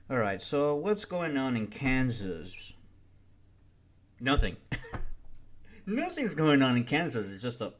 All right, so what's going on in Kansas? Nothing. Nothing's going on in Kansas. It's just a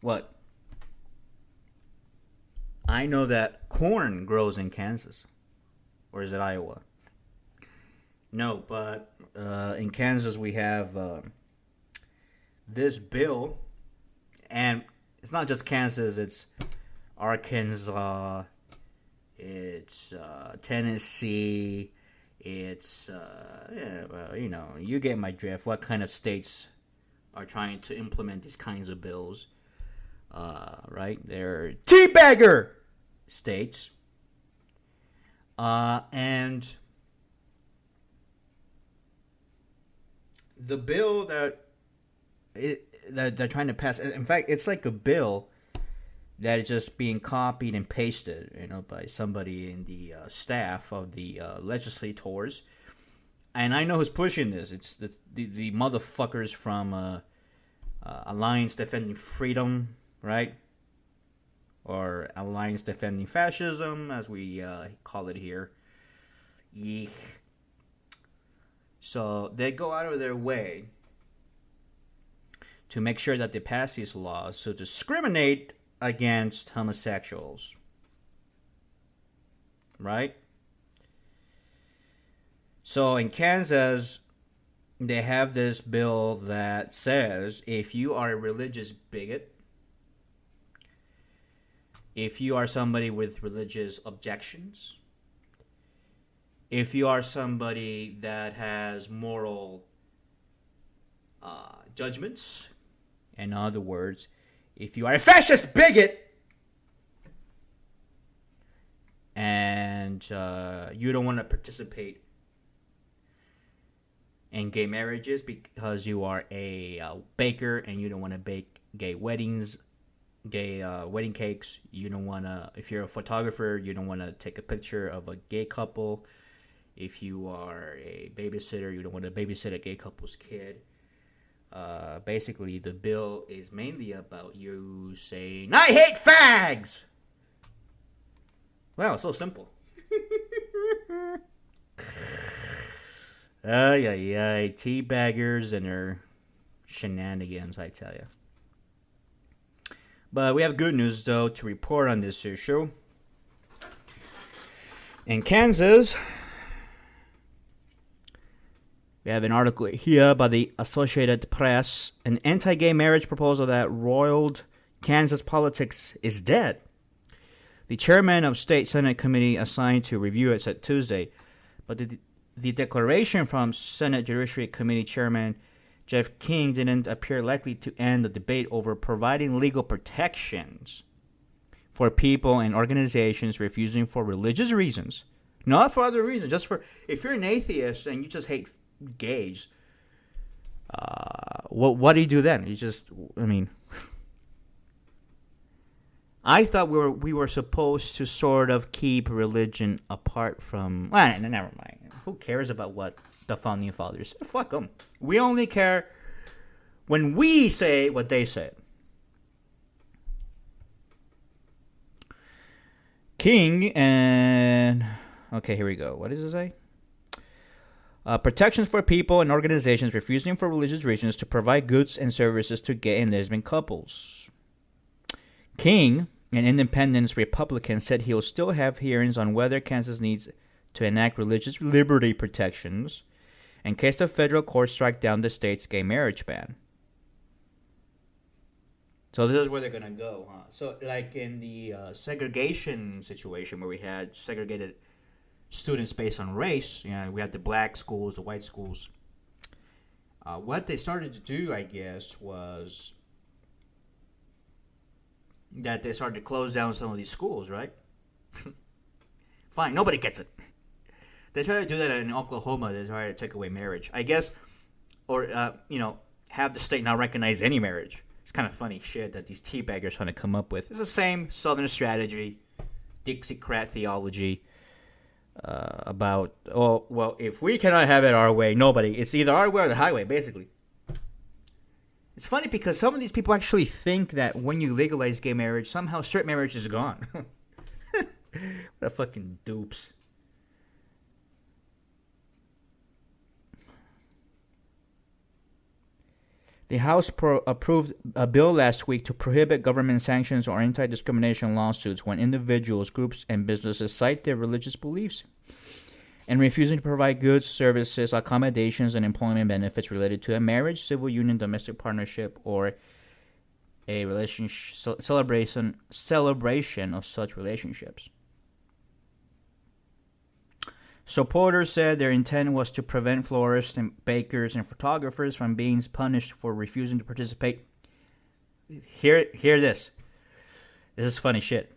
what? I know that corn grows in Kansas, or is it Iowa? No, but in Kansas we have this bill, and it's not just Kansas. It's Arkansas. It's Tennessee. It's yeah, well, you get my drift. What kind of states are trying to implement these kinds of bills? Right? They're teabagger states, and the bill that they're trying to pass. In fact, it's like a bill that is just being copied and pasted, by somebody in the staff of the legislators. And I know who's pushing this. It's the motherfuckers from Alliance Defending Freedom, right? Or Alliance Defending Fascism, as we call it here. Yeek. So they go out of their way to make sure that they pass these laws to discriminate against homosexuals. Right? So in Kansas, they have this bill that says if you are a religious bigot, if you are somebody with religious objections, if you are somebody that has moral judgments, in other words, if you are a fascist bigot and you don't want to participate in gay marriages because you are a baker and you don't want to bake gay weddings, gay wedding cakes, you don't want to, if you're a photographer, you don't want to take a picture of a gay couple, if you are a babysitter, you don't want to babysit a gay couple's kid. Basically, the bill is mainly about you saying, I hate fags! Well, so simple. Ay, teabaggers and their shenanigans, I tell you. But we have good news, though, to report on this issue. In Kansas, we have an article here by the Associated Press. An anti-gay marriage proposal that roiled Kansas politics is dead. The chairman of State Senate Committee assigned to review it said Tuesday. But the declaration from Senate Judiciary Committee Chairman Jeff King didn't appear likely to end the debate over providing legal protections for people and organizations refusing for religious reasons. Not for other reasons, just for, if you're an atheist and you just hate gays, what do you do then? I thought we were supposed to sort of keep religion apart from, well, never mind. Who cares about what the founding fathers said? Fuck them. We only care when we say what they said. King and, okay, here we go. What does it say? Protections for people and organizations refusing for religious reasons to provide goods and services to gay and lesbian couples. King, an independent Republican, said he will still have hearings on whether Kansas needs to enact religious liberty protections in case the federal court strike down the state's gay marriage ban. So this is where they're going to go, huh? So like in the segregation situation where we had segregated students based on race, we had the black schools, the white schools. What they started to do, I guess, was that they started to close down some of these schools, right? Fine, nobody gets it. They try to do that in Oklahoma. They try to take away marriage, I guess, or have the state not recognize any marriage. It's kind of funny shit that these teabaggers trying to come up with. It's the same Southern strategy, Dixiecrat theology. About, if we cannot have it our way, nobody. It's either our way or the highway, basically. It's funny because some of these people actually think that when you legalize gay marriage, somehow straight marriage is gone. What a fucking dupes. The House approved a bill last week to prohibit government sanctions or anti-discrimination lawsuits when individuals, groups, and businesses cite their religious beliefs and refusing to provide goods, services, accommodations, and employment benefits related to a marriage, civil union, domestic partnership, or a relationship celebration of such relationships. Supporters said their intent was to prevent florists and bakers and photographers from being punished for refusing to participate. Hear this. This is funny shit.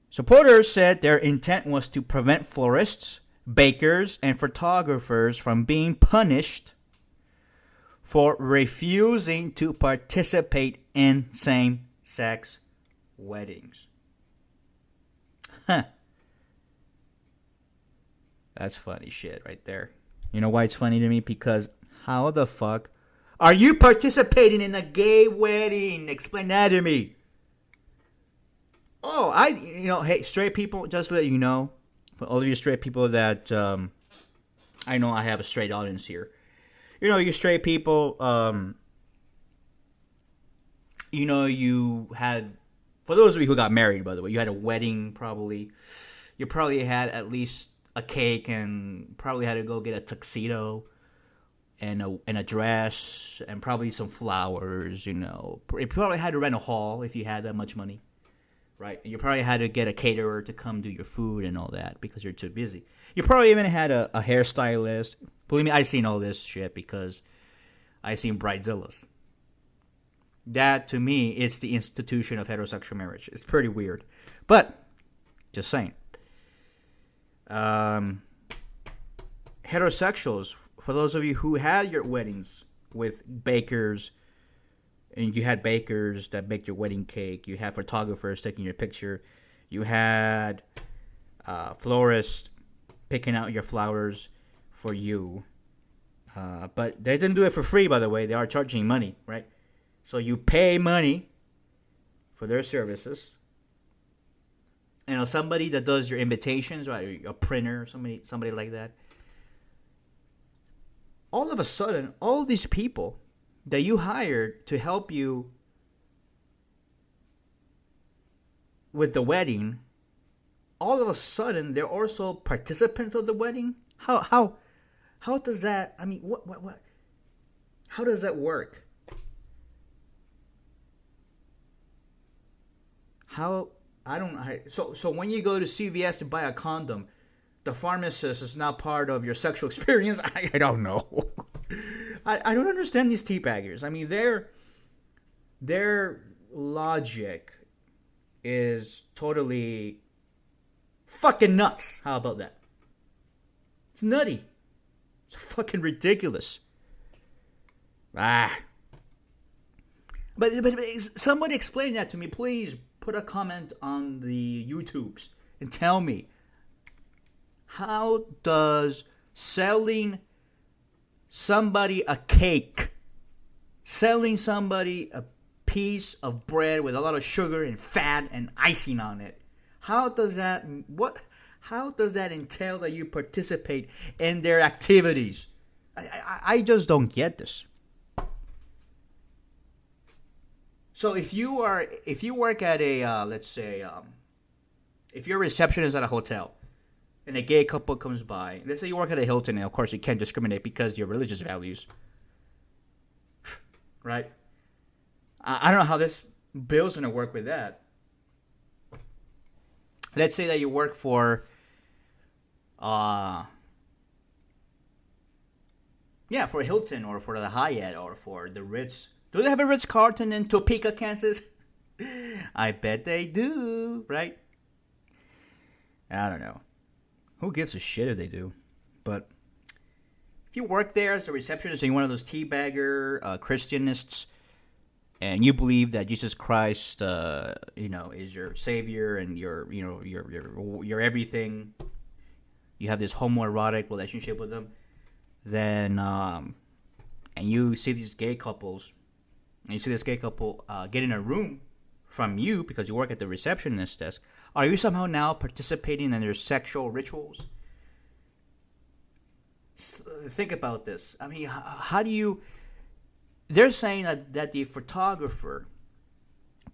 Supporters said their intent was to prevent florists, bakers, and photographers from being punished for refusing to participate in same-sex weddings. Huh. That's funny shit right there. You know why it's funny to me? Because how the fuck are you participating in a gay wedding? Explain that to me. Oh, hey, straight people, just to let you know, for all of you straight people that, I know I have a straight audience here. You know, you straight people, you had, for those of you who got married, by the way, you had a wedding probably. You probably had at least a cake and probably had to go get a tuxedo and a dress and probably some flowers, You probably had to rent a hall if you had that much money, right? You probably had to get a caterer to come do your food and all that because you're too busy. You probably even had a hairstylist. Believe me, I seen all this shit because I seen Bridezillas. That, to me, it's the institution of heterosexual marriage. It's pretty weird. But, just saying. Heterosexuals, for those of you who had your weddings with bakers, and you had bakers that baked your wedding cake, you had photographers taking your picture, you had florists picking out your flowers for you, but they didn't do it for free, by the way. They are charging money, right? So you pay money for their services. Somebody that does your invitations, right? A printer, somebody like that. All of a sudden, all these people that you hired to help you with the wedding, all of a sudden they're also participants of the wedding. How does that? I mean, what? How does that work? How? I don't know. So when you go to CVS to buy a condom, the pharmacist is not part of your sexual experience. I don't know. I don't understand these teabaggers. I mean, their logic is totally fucking nuts. How about that? It's nutty. It's fucking ridiculous. But somebody explain that to me, please. Put a comment on the YouTubes and tell me, how does selling somebody a cake, selling somebody a piece of bread with a lot of sugar and fat and icing on it, how does that entail that you participate in their activities? I just don't get this. So if you work at a let's say if you're a receptionist at a hotel and a gay couple comes by, let's say you work at a Hilton, and of course you can't discriminate because of your religious values, right? I don't know how this bill's gonna work with that. Let's say that you work for for a Hilton or for the Hyatt or for the Ritz. Do they have a Ritz-Carlton in Topeka, Kansas? I bet they do, right? I don't know. Who gives a shit if they do? But if you work there as a receptionist and you're one of those teabagger Christianists, and you believe that Jesus Christ, is your savior and your everything, you have this homoerotic relationship with him, then and you see these gay couples. And you see this gay couple get in a room from you, because you work at the receptionist desk, are you somehow now participating in their sexual rituals? Think about this. I mean, how do you... They're saying that the photographer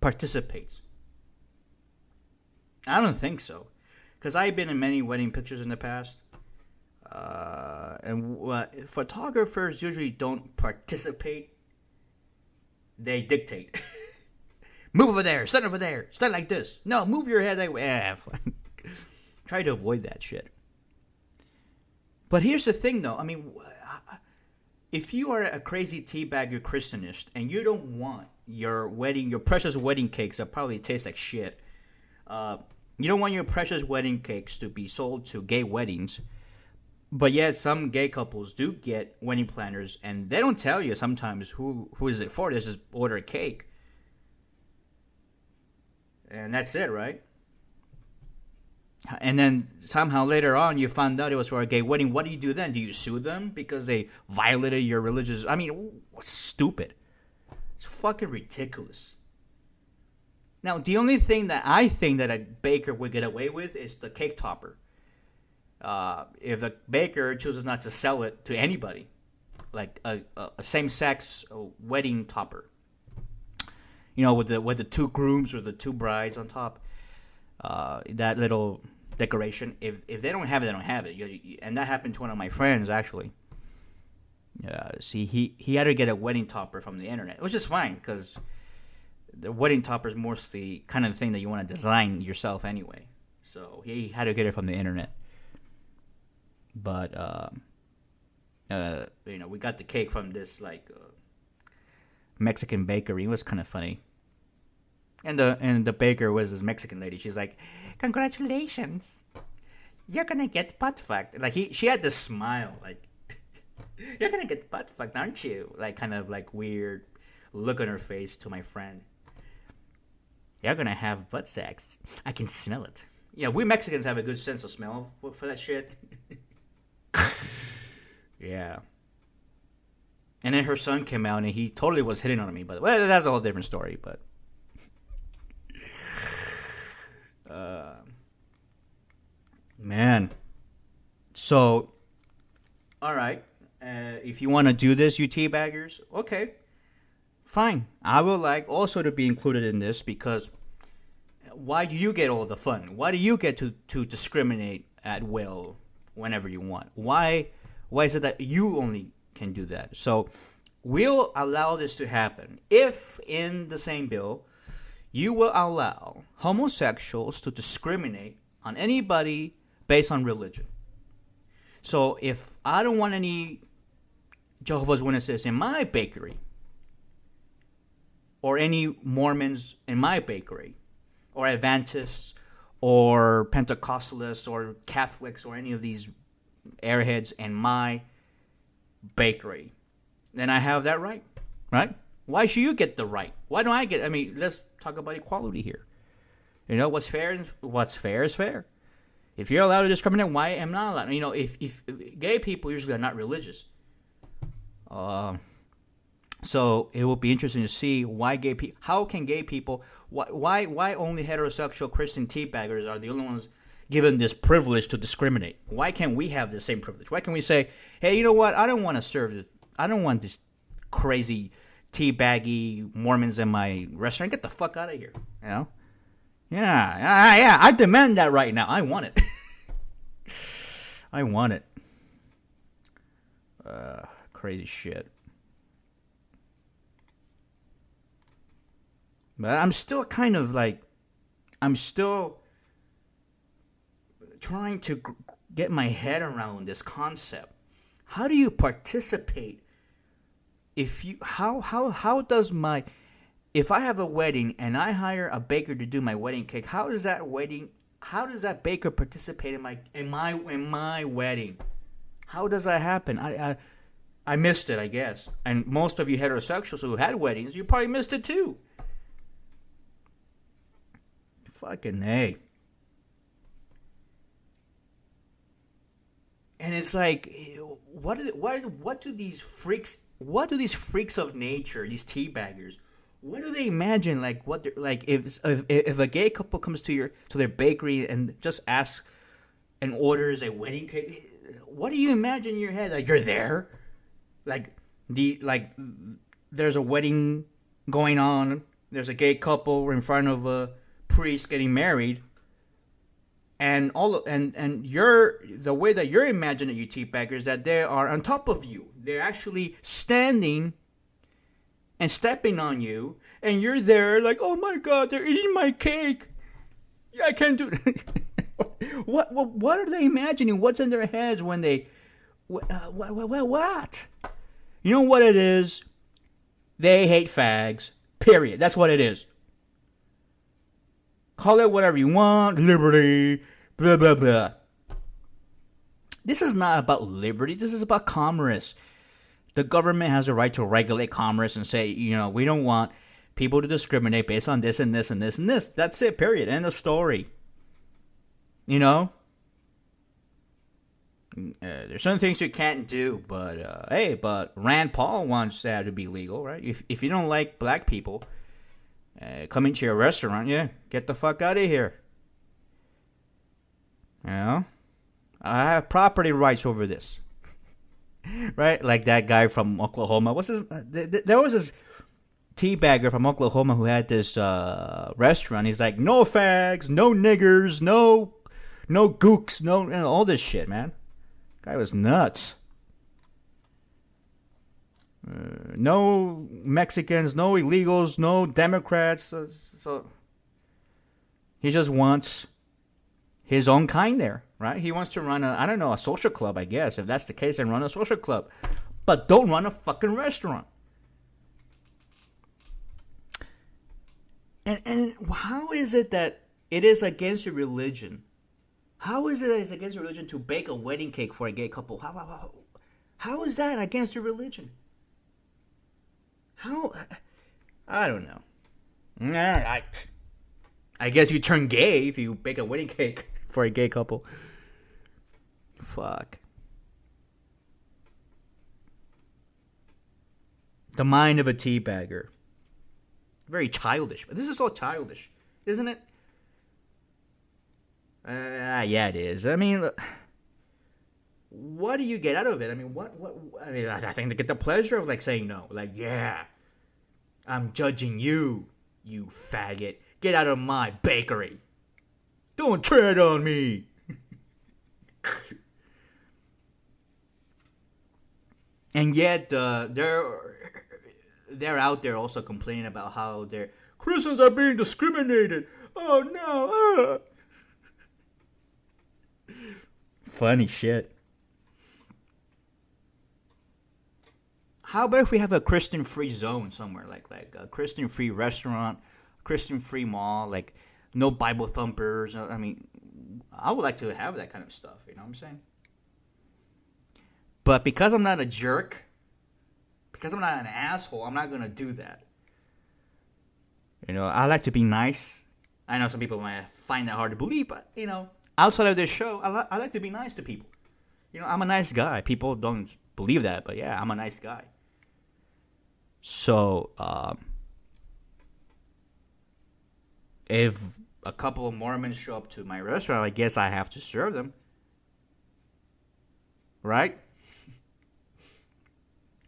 participates. I don't think so. Because I've been in many wedding pictures in the past. And photographers usually don't participate. They dictate. Move over there. Stand over there. Stand like this. No, move your head that way. Try to avoid that shit. But here's the thing, though. I mean, if you are a crazy teabagger Christianist and you don't want your precious wedding cakes that probably taste like shit, you don't want your precious wedding cakes to be sold to gay weddings, but yet some gay couples do get wedding planners, and they don't tell you sometimes who is it for. They just order a cake. And that's it, right? And then somehow later on you found out it was for a gay wedding. What do you do then? Do you sue them because they violated your religious... I mean, stupid. It's fucking ridiculous. Now, the only thing that I think that a baker would get away with is the cake topper. If a baker chooses not to sell it to anybody, like a same-sex wedding topper, with the two grooms or the two brides on top, that little decoration. If they don't have it, they don't have it. And that happened to one of my friends, actually. See, he had to get a wedding topper from the internet, which is fine, because the wedding topper is mostly kind of the thing that you want to design yourself anyway. So he had to get it from the internet. But we got the cake from this Mexican bakery. It was kind of funny. And the baker was this Mexican lady. She's like, "Congratulations, you're gonna get butt fucked." She had this smile, like, "You're gonna get butt fucked, aren't you?" Like, kind of like weird look on her face to my friend. "You're gonna have butt sex. I can smell it." Yeah, we Mexicans have a good sense of smell for that shit. Yeah. And then her son came out and he totally was hitting on me. But that's a whole different story. But man. So, all right. If you want to do this, you teabaggers, okay, fine. I would like also to be included in this, because why do you get all the fun? Why do you get to discriminate at will whenever you want? Why is it that you only can do that? So we'll allow this to happen if in the same bill you will allow homosexuals to discriminate on anybody based on religion. So if I don't want any Jehovah's Witnesses in my bakery, or any Mormons in my bakery, or Adventists, or Pentecostalists, or Catholics, or any of these airheads in my bakery, then I have that right, right? Why should you get the right? Why don't I get? I mean, let's talk about equality here. What's fair is fair. If you're allowed to discriminate, why am I not allowed? If gay people usually are not religious, so it will be interesting to see why gay people. How can gay people? Why only heterosexual Christian teabaggers are the only ones given this privilege to discriminate? Why can't we have the same privilege? Why can't we say, hey, you know what? I don't want to serve this. I don't want this crazy teabaggy Mormons in my restaurant. Get the fuck out of here. Yeah. I demand that right now. I want it. I want it. Crazy shit. But I'm still trying to get my head around this concept. How do you participate? If I have a wedding and I hire a baker to do my wedding cake, how does that baker participate in my wedding? How does that happen? I missed it, I guess. And most of you heterosexuals who had weddings, you probably missed it too. Fucking A. And it's like, what do these freaks of nature, these teabaggers, what do they imagine? Like what? Like if a gay couple comes to their bakery and just asks and orders a wedding cake, what do you imagine in your head? Like you're there, like there's a wedding going on. There's a gay couple in front of a priest getting married, and you're the way that you're imagining you teabaggers that they are on top of you. They're actually standing and stepping on you, and you're there like, oh my god, they're eating my cake. I can't do it. What are they imagining? What's in their heads when they what? You know what it is? They hate fags. Period. That's what it is. Call it whatever you want. Liberty. Blah, blah, blah. This is not about liberty. This is about commerce. The government has a right to regulate commerce and say, we don't want people to discriminate based on this and this and this and this. That's it. Period. End of story. There's some things you can't do, but Rand Paul wants that to be legal, right? If you don't like black people coming to your restaurant, get the fuck out of here. I have property rights over this, right? Like that guy from Oklahoma. There was this teabagger from Oklahoma who had this restaurant. He's like, no fags, no niggers, no gooks, no all this shit, man. Guy was nuts. No Mexicans, no illegals, no Democrats. So he just wants his own kind there, right? He wants to run a social club, I guess. If that's the case, then run a social club. But don't run a fucking restaurant. And how is it that it is against your religion? How is it that it's against your religion to bake a wedding cake for a gay couple? How is that against your religion? How? I don't know. I guess you turn gay if you bake a wedding cake for a gay couple. Fuck. The mind of a teabagger. Very childish. But this is so childish, isn't it? Yeah, it is. I mean, look, what do you get out of it? I mean, I think they get the pleasure of saying no. Yeah, I'm judging you, you faggot. Get out of my bakery. Don't tread on me. And yet, they're out there also complaining about how their Christians are being discriminated. Oh no. Funny shit. How about if we have a Christian-free zone somewhere, like a Christian-free restaurant, Christian-free mall, no Bible thumpers? I mean, I would like to have that kind of stuff, you know what I'm saying? But because I'm not a jerk, because I'm not an asshole, I'm not going to do that. I like to be nice. I know some people might find that hard to believe, but, outside of this show, I like to be nice to people. I'm a nice guy. People don't believe that, but yeah, I'm a nice guy. So, if a couple of Mormons show up to my restaurant, I guess I have to serve them. Right?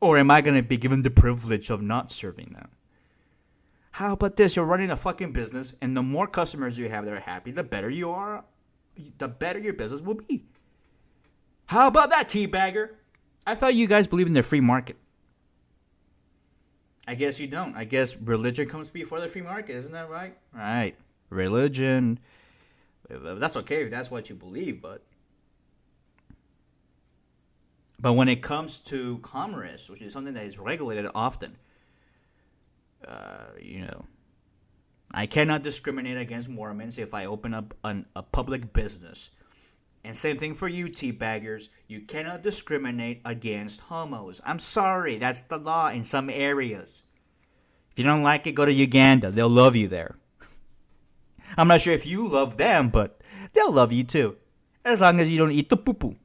Or am I going to be given the privilege of not serving them? How about this? You're running a fucking business, and the more customers you have that are happy, the better you are. The better your business will be. How about that, teabagger? I thought you guys believe in the free market. I guess you don't. I guess religion comes before the free market. Isn't that right? Right. Religion. That's okay if that's what you believe, but when it comes to commerce, which is something that is regulated often, I cannot discriminate against Mormons if I open up a public business. And same thing for you, teabaggers. You cannot discriminate against homos. I'm sorry, that's the law in some areas. If you don't like it, go to Uganda. They'll love you there. I'm not sure if you love them, but they'll love you too. As long as you don't eat the poo-poo.